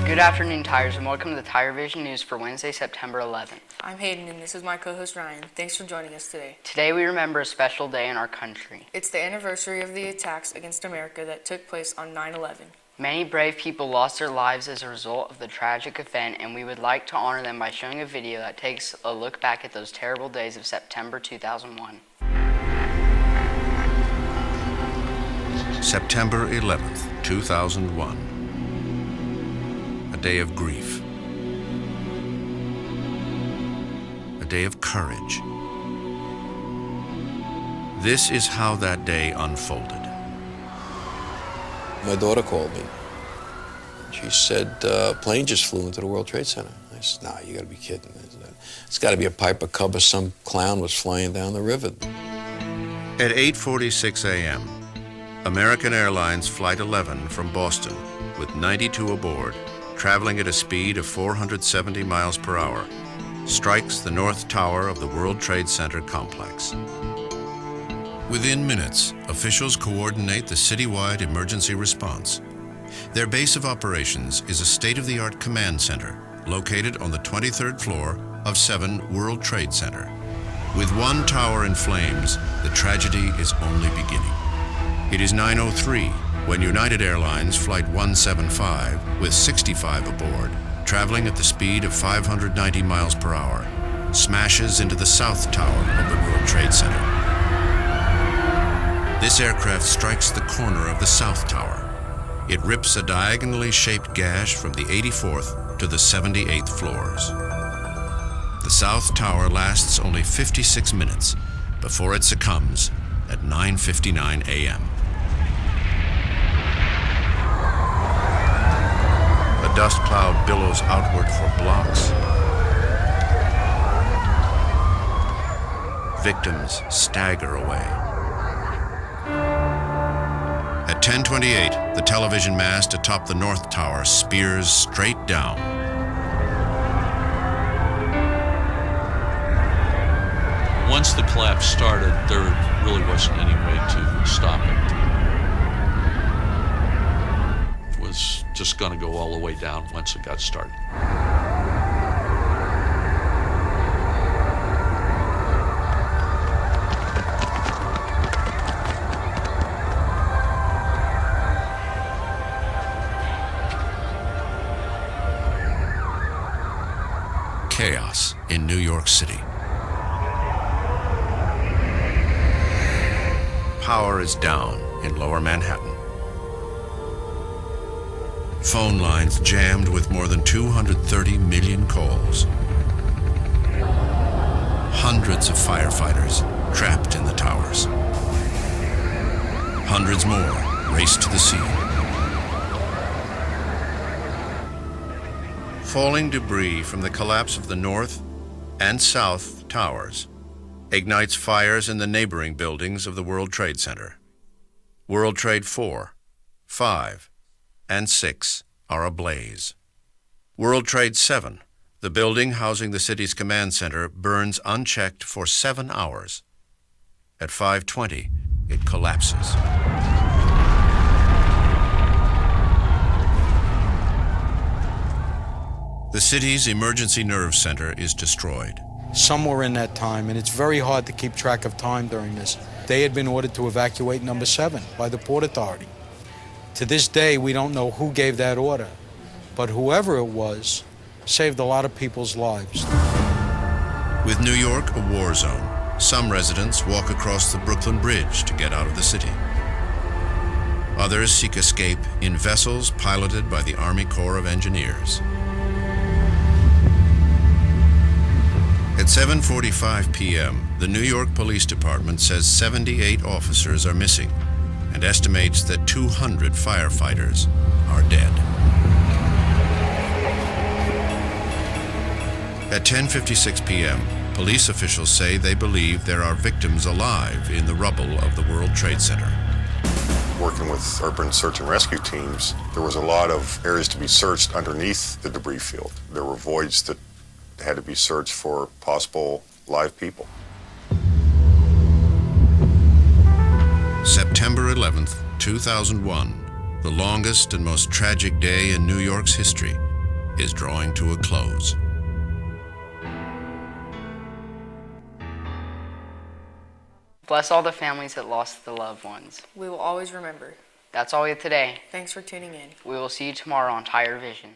Good afternoon, Tigers, and welcome to the Tiger Vision News for Wednesday, September 11th. I'm Hayden, and this is my co-host Ryan. Thanks for joining us today. Today we remember a special day in our country. It's the anniversary of the attacks against America that took place on 9/11. Many brave people lost their lives as a result of the tragic event, and we would like to honor them by showing a video that takes a look back at those terrible days of September 2001. September 11th, 2001. A day of grief. A day of courage. This is how that day unfolded. My daughter called me. She said, a plane just flew into the World Trade Center. I said, nah, you gotta be kidding. It's gotta be a Piper Cub or some clown was flying down the river. At 8:46 a.m., American Airlines Flight 11 from Boston, with 92 aboard, traveling at a speed of 470 miles per hour, strikes the North Tower of the World Trade Center complex. Within minutes, officials coordinate the citywide emergency response. Their base of operations is a state-of-the-art command center located on the 23rd floor of 7 World Trade Center. With one tower in flames, the tragedy is only beginning. It is 9:03 when United Airlines Flight 175, with 65 aboard, traveling at the speed of 590 miles per hour, smashes into the South Tower of the World Trade Center. This aircraft strikes the corner of the South Tower. It rips a diagonally shaped gash from the 84th to the 78th floors. The South Tower lasts only 56 minutes before it succumbs at 9:59 a.m. The dust cloud billows outward for blocks. Victims stagger away. At 10:28, the television mast atop the North Tower spears straight down. Once the collapse started, there really wasn't any way to stop it. It was just going to go all the way down once it got started. Chaos in New York City. Power is down in Lower Manhattan. Phone lines jammed with more than 230 million calls. Hundreds of firefighters trapped in the towers. Hundreds more race to the scene. Falling debris from the collapse of the North and South Towers ignites fires in the neighboring buildings of the World Trade Center. World Trade 4, 5, and 6 are ablaze. World Trade 7, the building housing the city's command center, burns unchecked for 7 hours. At 5:20, it collapses. The city's emergency nerve center is destroyed. Somewhere in that time, and it's very hard to keep track of time during this, they had been ordered to evacuate number 7 by the Port Authority. To this day, we don't know who gave that order, but whoever it was saved a lot of people's lives. With New York a war zone, some residents walk across the Brooklyn Bridge to get out of the city. Others seek escape in vessels piloted by the Army Corps of Engineers. At 7:45 p.m., the New York Police Department says 78 officers are missing and estimates that 200 firefighters are dead. At 10:56 p.m., police officials say they believe there are victims alive in the rubble of the World Trade Center. Working with urban search and rescue teams, there was a lot of areas to be searched underneath the debris field. There were voids that had to be searched for possible live people. September September 11th, 2001, the longest and most tragic day in New York's history, is drawing to a close. Bless all the families that lost their loved ones. We will always remember. That's all we have today. Thanks for tuning in. We will see you tomorrow on Tire Vision.